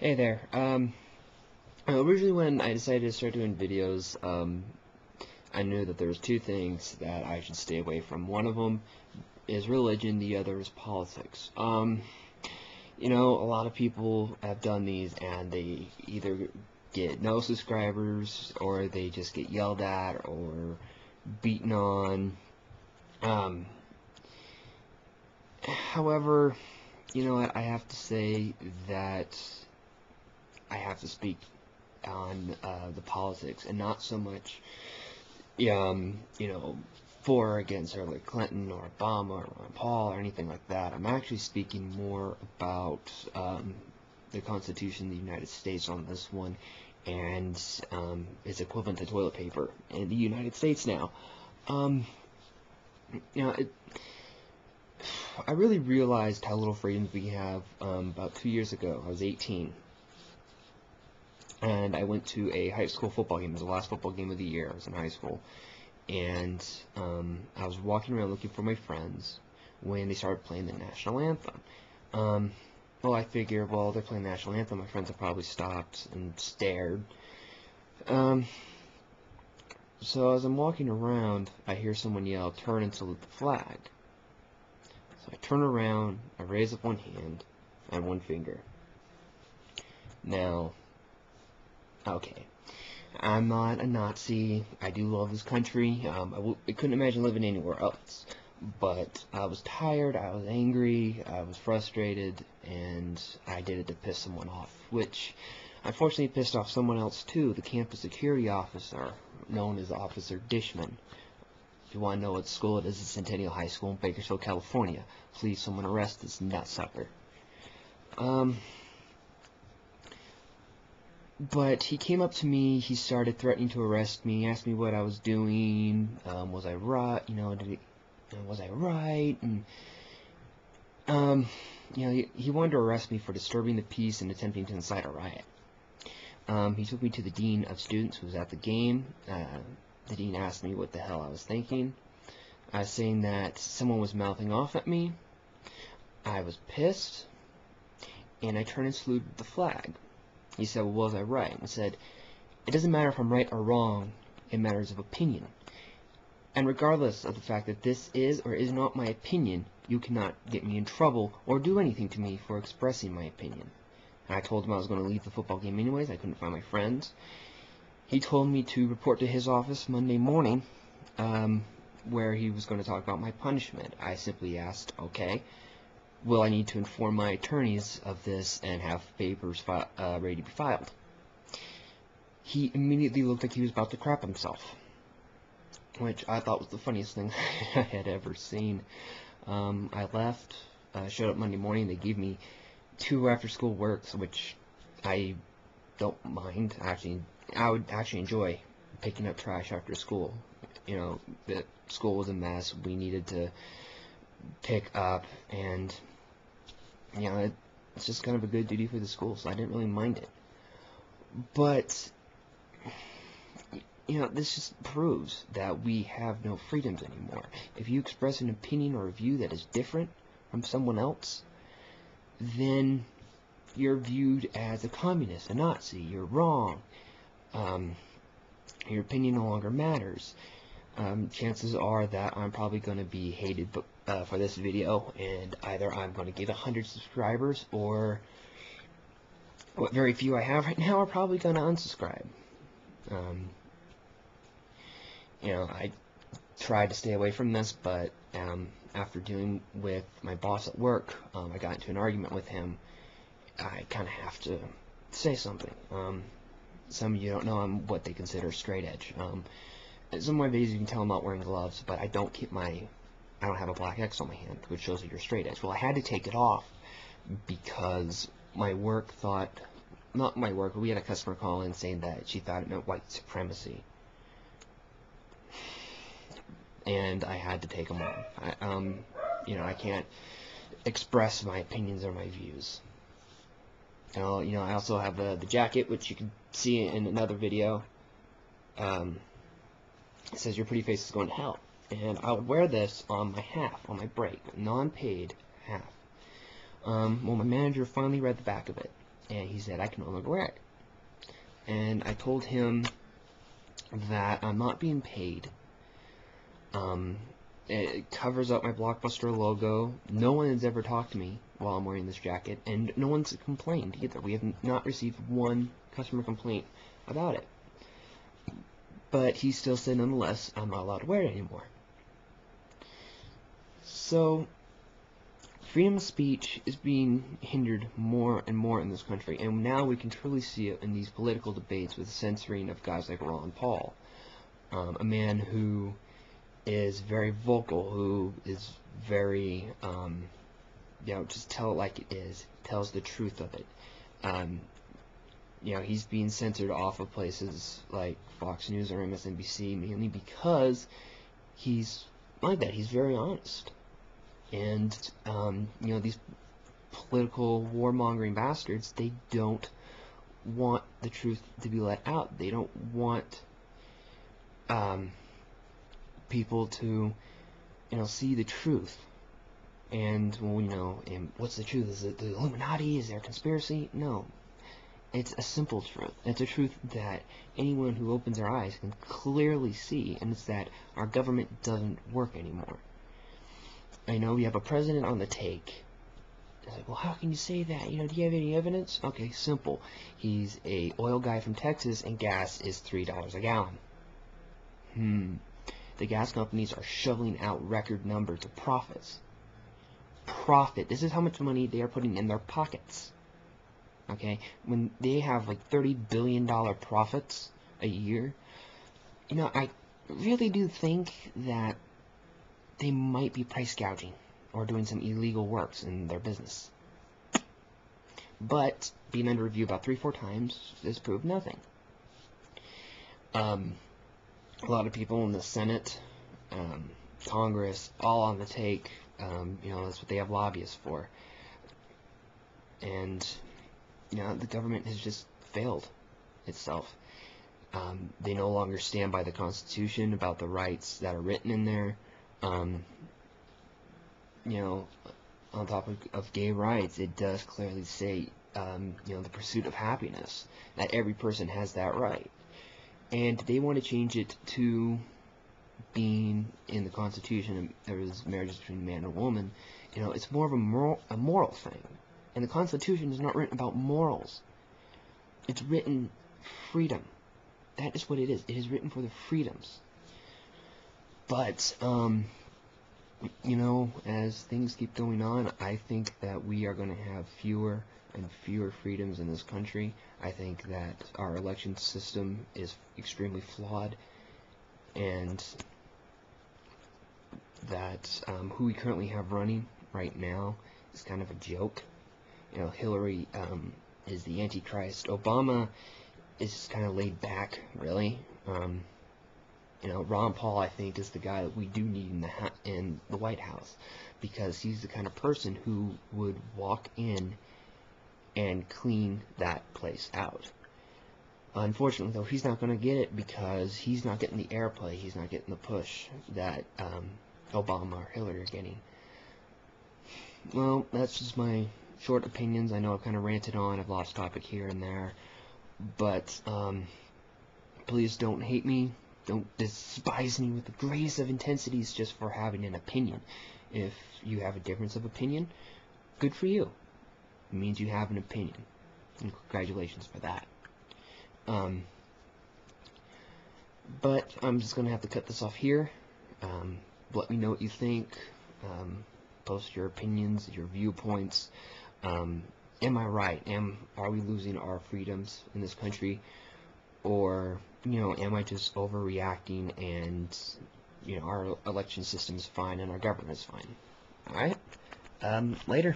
Hey there. Originally when I decided to start doing videos, I knew that there was two things that I should stay away from. One of them is religion, the other is politics. A lot of people have done these and they either get no subscribers or they just get yelled at or beaten on. However, I have to say that I have to speak on the politics and not so much, for or against Hillary Clinton or Obama or Ron Paul or anything like that. I'm actually speaking more about the Constitution of the United States on this one, and its equivalent to toilet paper in the United States now. I really realized how little freedoms we have about 2 years ago. I was 18. And I went to a high school football game. It was the last football game of the year. I was in high school. And I was walking around looking for my friends when they started playing the national anthem. Well, I figured, well, they're playing the national anthem. My friends have probably stopped and stared. So as I'm walking around, I hear someone yell, "Turn and salute the flag." So I turn around, I raise up one hand and one finger. Now, okay, I'm not a Nazi. I do love this country. I couldn't imagine living anywhere else. But I was tired, I was angry, I was frustrated, and I did it to piss someone off, which unfortunately pissed off someone else too, the campus security officer, known as Officer Dishman. If you want to know what school it is, it's Centennial High School in Bakersfield, California. Please, someone arrest this nutsucker. But he came up to me, he started threatening to arrest me, asked me what I was doing, was I right, was I right, and, he wanted to arrest me for disturbing the peace and attempting to incite a riot. He took me to the dean of students who was at the game. The dean asked me what the hell I was thinking. I was saying that someone was mouthing off at me. I was pissed, and I turned and saluted the flag. He said, "Well, was I right?" I said, "It doesn't matter if I'm right or wrong, it matters of opinion. And regardless of the fact that this is or is not my opinion, you cannot get me in trouble or do anything to me for expressing my opinion." And I told him I was going to leave the football game anyways. I couldn't find my friends. He told me to report to his office Monday morning, where he was going to talk about my punishment. I simply asked, okay, will I need to inform my attorneys of this and have papers ready to be filed? He immediately looked like he was about to crap himself, which I thought was the funniest thing I had ever seen. I left, showed up Monday morning. They gave me 2 after-school works, which I don't mind. I would actually enjoy picking up trash after school. The school was a mess. We needed to pick up, and it's just kind of a good duty for the school, so I didn't really mind it. But this just proves that we have no freedoms anymore. If you express an opinion or a view that is different from someone else, then you're viewed as a communist, a Nazi. You're wrong. Your opinion no longer matters. Chances are that I'm probably going to be hated for this video, and either I'm going to get 100 subscribers, or what very few I have right now are probably going to unsubscribe. I tried to stay away from this, but after dealing with my boss at work, I got into an argument with him. I kind of have to say something. Some of you don't know I'm what they consider straight edge. Some of my videos you can tell I'm not wearing gloves, but I don't have a black X on my hand, which shows that you're straight edge. Well, I had to take it off because my work thought, not my work, but we had a customer call in saying that she thought it meant white supremacy. And I had to take them off. I can't express my opinions or my views. I also have the jacket, which you can see in another video. It says your pretty face is going to hell. And I would wear this on my half, on my break, non-paid half. Well, my manager finally read the back of it. and he said I can no longer wear it. And I told him that I'm not being paid. It covers up my Blockbuster logo. No one has ever talked to me while I'm wearing this jacket, and no one's complained either. We have not received one customer complaint about it. But he still said, nonetheless, I'm not allowed to wear it anymore. So, freedom of speech is being hindered more and more in this country, and now we can truly see it in these political debates with censoring of guys like Ron Paul, a man who is very vocal, who is very, just tell it like it is, tells the truth of it. He's being censored off of places like Fox News or MSNBC mainly because he's like that. He's very honest. And, these political warmongering bastards, they don't want the truth to be let out. They don't want people to, see the truth. And, and what's the truth? Is it the Illuminati? Is there a conspiracy? No. It's a simple truth. It's a truth that anyone who opens their eyes can clearly see, and it's that our government doesn't work anymore. I know we have a president on the take. It's like, well, how can you say that? Do you have any evidence? Okay, simple. He's a oil guy from Texas, and gas is $3 a gallon. The gas companies are shoveling out record numbers of profits. Profit. This is how much money they are putting in their pockets. Okay? When they have like $30 billion profits a year, I really do think that they might be price gouging or doing some illegal works in their business. But being under review about 3-4 times has proved nothing. A lot of people in the Senate, Congress, all on the take. That's what they have lobbyists for. And, the government has just failed itself. They no longer stand by the Constitution about the rights that are written in there. On top of gay rights, it does clearly say, the pursuit of happiness, that every person has that right. And they want to change it to being in the Constitution, there is marriages between a man and a woman. It's more of a moral thing. And the Constitution is not written about morals. It's written freedom. That is what it is. It is written for the freedoms. But, as things keep going on, I think that we are going to have fewer and fewer freedoms in this country. I think that our election system is extremely flawed, and that who we currently have running right now is kind of a joke. Hillary is the Antichrist. Obama is just kind of laid back, really. Ron Paul, I think, is the guy that we do need in the White House, because he's the kind of person who would walk in and clean that place out. Unfortunately, though, he's not going to get it because he's not getting the airplay, he's not getting the push that Obama or Hillary are getting. Well, that's just my short opinions. I know I've kind of ranted on, I've lost topic here and there, but please don't hate me. Don't despise me with the greatest of intensities just for having an opinion. If you have a difference of opinion, good for you. It means you have an opinion. And congratulations for that. But I'm just going to have to cut this off here. Let me know what you think. Post your opinions, your viewpoints. Am I right? Are we losing our freedoms in this country? Or, am I just overreacting and, our election system is fine and our government is fine? Alright? Later.